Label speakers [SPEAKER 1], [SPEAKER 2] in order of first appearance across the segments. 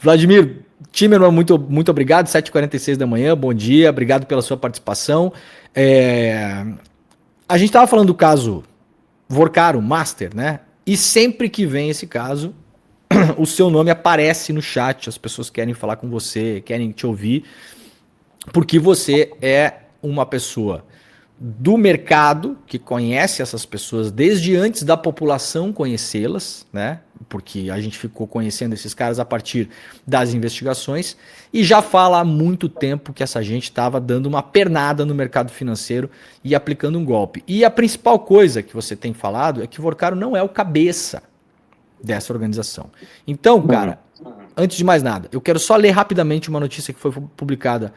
[SPEAKER 1] Vladimir Timerman, muito obrigado, 7h46 da manhã, bom dia, obrigado pela sua participação. A gente estava falando do caso Vorcaro Master, né? E sempre que vem esse caso, o seu nome aparece no chat, as pessoas querem falar com você, querem te ouvir, porque você é uma pessoa do mercado que conhece essas pessoas desde antes da população conhecê-las, né? Porque a gente ficou conhecendo esses caras a partir das investigações e já fala há muito tempo que essa gente estava dando uma pernada no mercado financeiro e aplicando um golpe. E a principal coisa que você tem falado é que o Vorcaro não é o cabeça dessa organização. Então, cara, antes de mais nada, eu quero só ler rapidamente uma notícia que foi publicada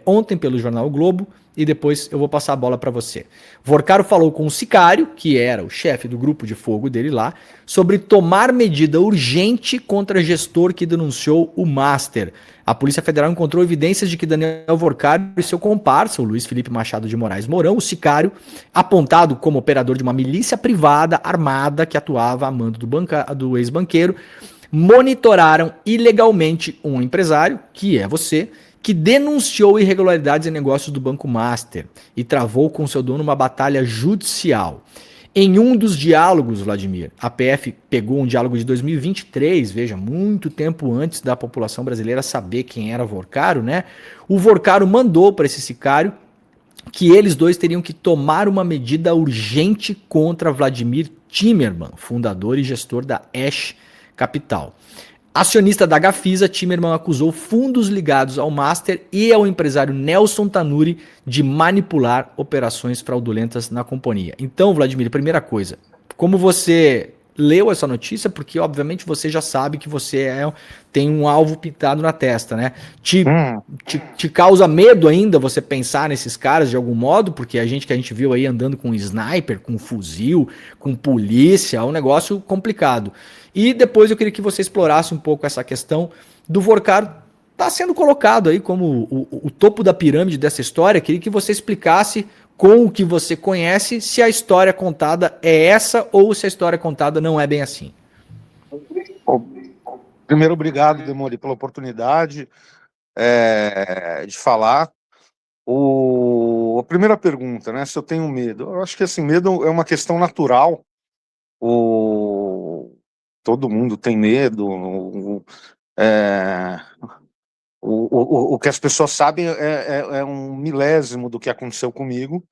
[SPEAKER 1] ontem pelo jornal o Globo e depois eu vou passar a bola para você. Vorcaro falou com o Sicário, que era o chefe do grupo de fogo dele lá, sobre tomar medida urgente contra gestor que denunciou o Master. A Polícia Federal encontrou evidências de que Daniel Vorcaro e seu comparsa, o Luiz Felipe Machado de Moraes Mourão, o Sicário, apontado como operador de uma milícia privada armada que atuava a mando do ex-banqueiro, monitoraram ilegalmente um empresário, que é você, que denunciou irregularidades em negócios do Banco Master e travou com seu dono uma batalha judicial. Em um dos diálogos, Vladimir, a PF pegou um diálogo de 2023, veja, muito tempo antes da população brasileira saber quem era Vorcaro, né? O Vorcaro mandou para esse Sicário que eles dois teriam que tomar uma medida urgente contra Vladimir Timerman, fundador e gestor da Ash Capital. Acionista da Gafisa, Timerman acusou fundos ligados ao Master e ao empresário Nelson Tanuri de manipular operações fraudulentas na companhia. Então, Vladimir, primeira coisa, como você leu essa notícia, porque obviamente você já sabe que você tem um alvo pintado na testa, né? Te causa medo ainda você pensar nesses caras de algum modo, porque a gente viu aí andando com sniper, com fuzil, com polícia, é um negócio complicado. E depois eu queria que você explorasse um pouco essa questão do Vorcaro tá sendo colocado aí como o topo da pirâmide dessa história. Queria que você explicasse com o que você conhece se a história contada é essa ou se a história contada não é bem assim.
[SPEAKER 2] Bom, primeiro, obrigado, Demori, pela oportunidade de falar. A primeira pergunta, né, se eu tenho medo. Eu acho que assim, medo é uma questão natural. Todo mundo tem medo. O que as pessoas sabem é um milésimo do que aconteceu comigo,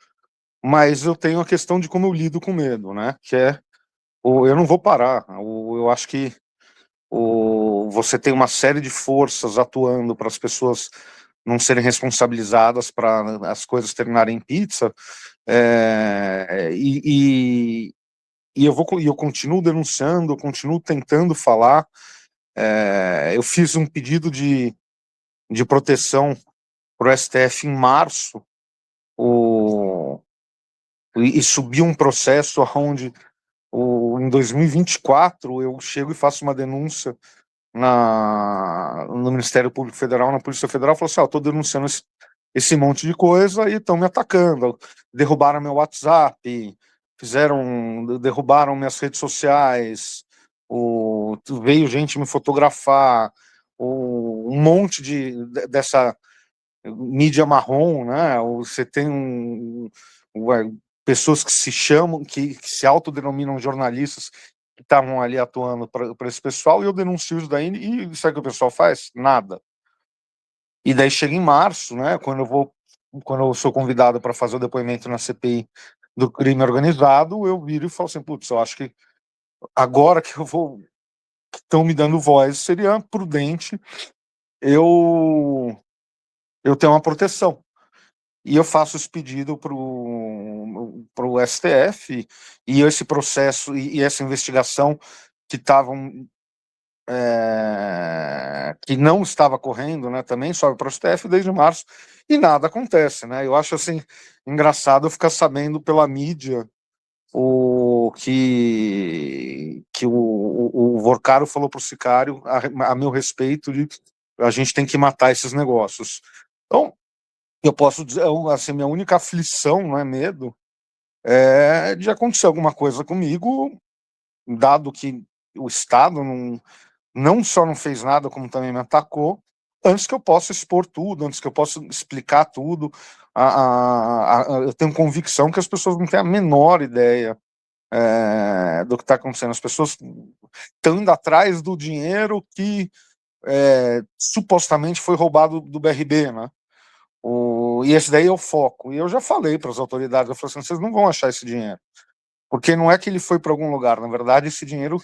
[SPEAKER 2] mas eu tenho a questão de como eu lido com medo, né? Que eu não vou parar. Eu acho que você tem uma série de forças atuando para as pessoas não serem responsabilizadas, para as coisas terminarem em pizza, e eu continuo denunciando, eu continuo tentando falar. Eu fiz um pedido de proteção para o STF em março, e subiu um processo onde em 2024 eu chego e faço uma denúncia no Ministério Público Federal, na Polícia Federal, falo assim: estou denunciando esse monte de coisa e estão me atacando, derrubaram meu WhatsApp, derrubaram minhas redes sociais, veio gente me fotografar, um monte dessa mídia marrom, né? Você tem pessoas que se chamam, que se autodenominam jornalistas, que estavam ali atuando para esse pessoal, e eu denuncio isso daí, e sabe o que o pessoal faz? Nada. E daí chega em março, né, quando eu sou convidado para fazer o depoimento na CPI do crime organizado, eu viro e falo assim: putz, eu acho que agora que estão me dando voz, seria prudente eu ter uma proteção. E eu faço esse pedido para o STF, e esse processo e essa investigação que não estava correndo, né, também sobe para o STF desde março, e nada acontece, né? Eu acho assim engraçado eu ficar sabendo pela mídia que o Vorcaro falou para o Sicário a meu respeito, de a gente tem que matar esses negócios. Então, eu posso dizer, assim, minha única aflição, não é medo, é de acontecer alguma coisa comigo, dado que o Estado não só não fez nada, como também me atacou, antes que eu possa expor tudo, antes que eu possa explicar tudo. Eu tenho convicção que as pessoas não têm a menor ideia do que está acontecendo. As pessoas estão indo atrás do dinheiro que supostamente foi roubado do BRB, né? E esse daí é o foco. E eu já falei para as autoridades, eu falei assim, vocês não vão achar esse dinheiro, porque não é que ele foi para algum lugar, na verdade esse dinheiro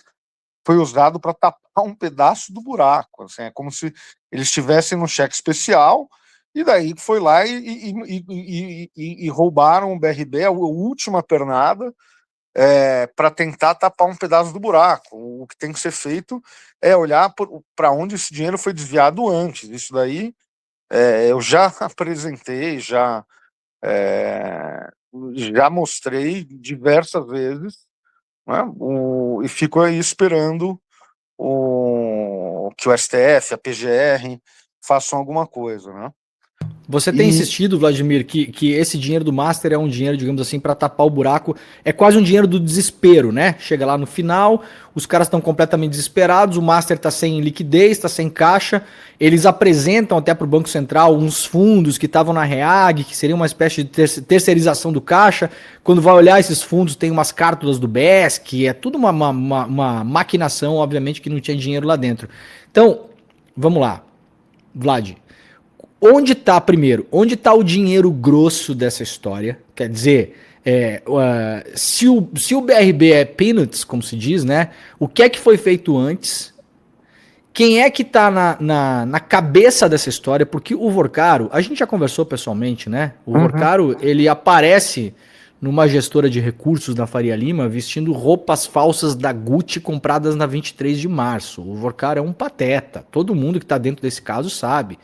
[SPEAKER 2] foi usado para tapar um pedaço do buraco, assim, é como se eles estivessem no cheque especial, e daí foi lá e roubaram o BRB, a última pernada, para tentar tapar um pedaço do buraco. O que tem que ser feito é olhar para onde esse dinheiro foi desviado antes. Isso daí eu já apresentei, já mostrei diversas vezes, né, e fico aí esperando que o STF, a PGR façam alguma coisa, né?
[SPEAKER 1] Você tem
[SPEAKER 2] E
[SPEAKER 1] insistido, Vladimir, que esse dinheiro do Master é um dinheiro, digamos assim, para tapar o buraco. É quase um dinheiro do desespero, né? Chega lá no final, os caras estão completamente desesperados, o Master está sem liquidez, está sem caixa. Eles apresentam até para o Banco Central uns fundos que estavam na REAG, que seria uma espécie de terceirização do caixa. Quando vai olhar esses fundos, tem umas cártulas do BES, que é tudo uma maquinação, obviamente, que não tinha dinheiro lá dentro. Então, vamos lá, Vlad. Onde está, primeiro, onde está o dinheiro grosso dessa história? Quer dizer, se o BRB é peanuts, como se diz, né? O que é que foi feito antes? Quem é que está na cabeça dessa história? Porque o Vorcaro, a gente já conversou pessoalmente, né? O
[SPEAKER 2] uhum.
[SPEAKER 1] Vorcaro, ele aparece numa gestora de recursos da Faria Lima vestindo roupas falsas da Gucci compradas na 23 de março. O Vorcaro é um pateta. Todo mundo que está dentro desse caso sabe.
[SPEAKER 2] Uhum.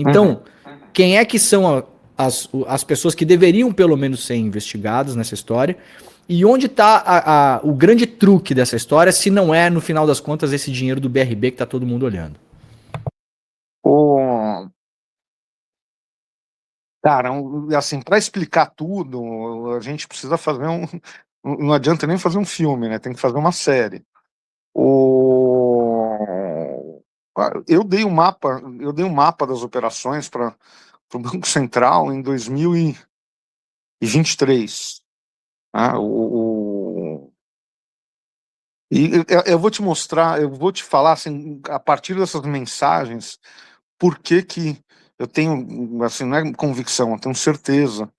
[SPEAKER 1] Então, quem é que são as pessoas que deveriam pelo menos ser investigadas nessa história? E onde está o grande truque dessa história, se não é, no final das contas, esse dinheiro do BRB que está todo mundo olhando?
[SPEAKER 2] O, cara, assim, para explicar tudo, a gente precisa fazer não adianta nem fazer um filme, né? Tem que fazer uma série. Eu dei um mapa das operações para o Banco Central em 2023. Né? Eu vou te mostrar, eu vou te falar assim, a partir dessas mensagens, por que que eu tenho, assim, não é convicção, eu tenho certeza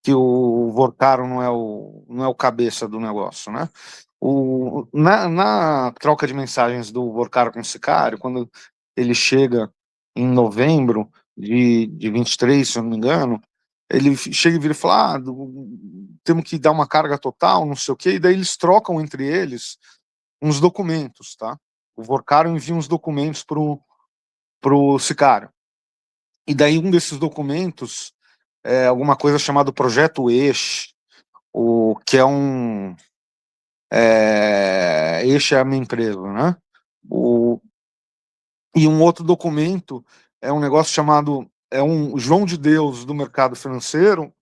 [SPEAKER 2] que o Vorcaro não é o cabeça do negócio, né? Na troca de mensagens do Vorcaro com o Sicário, quando ele chega em novembro de 23, se eu não me engano, ele chega e vira e fala, temos que dar uma carga total, não sei o quê, e daí eles trocam entre eles uns documentos, tá? O Vorcaro envia uns documentos pro Sicário. E daí um desses documentos é alguma coisa chamada Projeto Eixo, que é Eixo é a minha empresa, né? E um outro documento é um negócio chamado um João de Deus do mercado financeiro.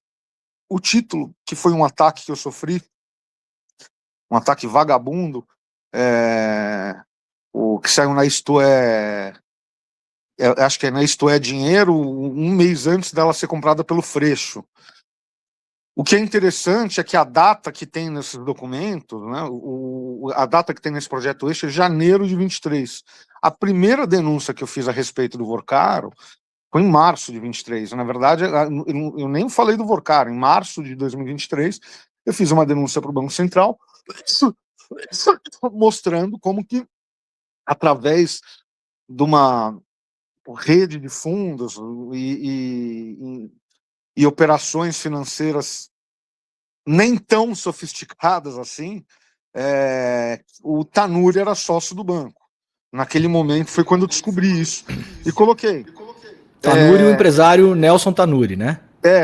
[SPEAKER 2] O título, que foi um ataque que eu sofri, um ataque vagabundo, o que saiu na Isto acho que é na Isto É Dinheiro, um mês antes dela ser comprada pelo Freixo. O que é interessante é que a data que tem nesses documentos, né, a data que tem nesse projeto Eixo é janeiro de 23. A primeira denúncia que eu fiz a respeito do Vorcaro foi em março de 23. Na verdade, eu nem falei do Vorcaro. Em março de 2023, eu fiz uma denúncia para o Banco Central mostrando como que, através de uma rede de fundos e operações financeiras nem tão sofisticadas assim, o Tanuri era sócio do banco. Naquele momento foi quando eu descobri isso. E coloquei.
[SPEAKER 1] Tanuri, o empresário Nelson Tanuri, né?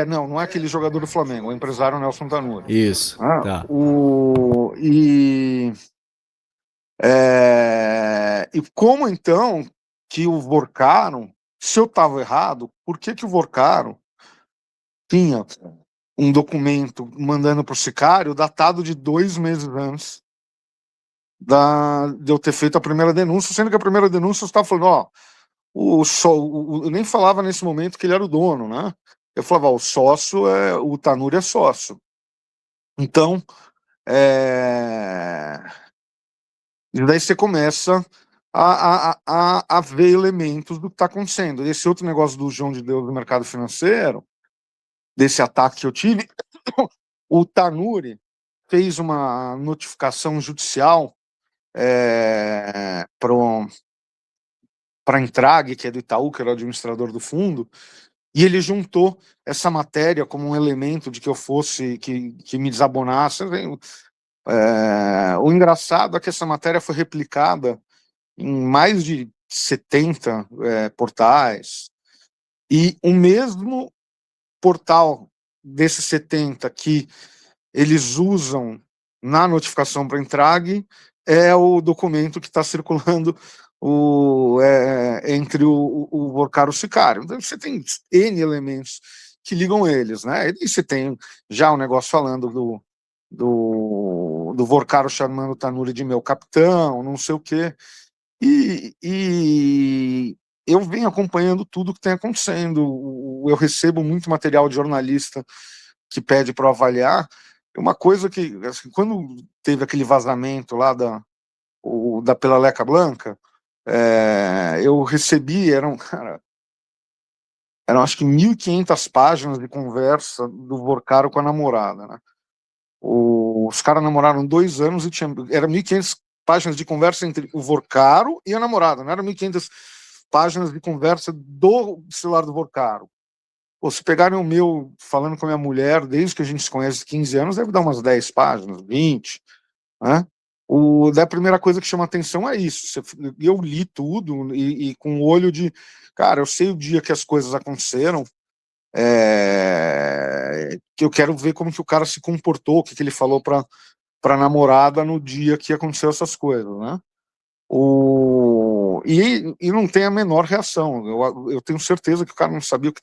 [SPEAKER 2] Não é aquele jogador do Flamengo, é o empresário Nelson Tanuri.
[SPEAKER 1] Isso, tá.
[SPEAKER 2] E como então que o Vorcaro, se eu estava errado, por que o Vorcaro tinha um documento mandando para o Sicário datado de 2 meses antes de eu ter feito a primeira denúncia, sendo que a primeira denúncia eu estava falando, ó, eu nem falava nesse momento que ele era o dono, né? Eu falava, ó, o Tanuri é sócio. Então, e daí você começa a ver elementos do que está acontecendo. Esse outro negócio do João de Deus do mercado financeiro, desse ataque que eu tive, o Tanuri fez uma notificação judicial para a Intrag, que é do Itaú, que era o administrador do fundo, e ele juntou essa matéria como um elemento de que eu fosse, que me desabonasse. O engraçado é que essa matéria foi replicada em mais de 70 portais, e o mesmo portal desses 70 que eles usam na notificação para Intrag é o documento que está circulando entre o Vorcaro e o Sicário. Então você tem N elementos que ligam eles, né? E você tem já um negócio falando do Vorcaro chamando o Tanuri de meu capitão, não sei o quê. E eu venho acompanhando tudo que tem acontecendo. Eu recebo muito material de jornalista que pede para avaliar. Uma coisa que, assim, quando teve aquele vazamento lá da Pelaleca Blanca, eu recebi, eram acho que 1.500 páginas de conversa do Vorcaro com a namorada, né? Os caras namoraram 2 anos e era 1.500 páginas de conversa entre o Vorcaro e a namorada, não eram 1.500 páginas de conversa do celular do Vorcaro. Pô, se pegarem o meu falando com a minha mulher, desde que a gente se conhece 15 anos, deve dar umas 10 páginas, 20, né? Da primeira coisa que chama atenção é isso. Eu li tudo e com o olho de, cara, eu sei o dia que as coisas aconteceram, que eu quero ver como que o cara se comportou, o que ele falou para a namorada no dia que aconteceu essas coisas, né? E não tem a menor reação. Eu tenho certeza que o cara não sabia o que estava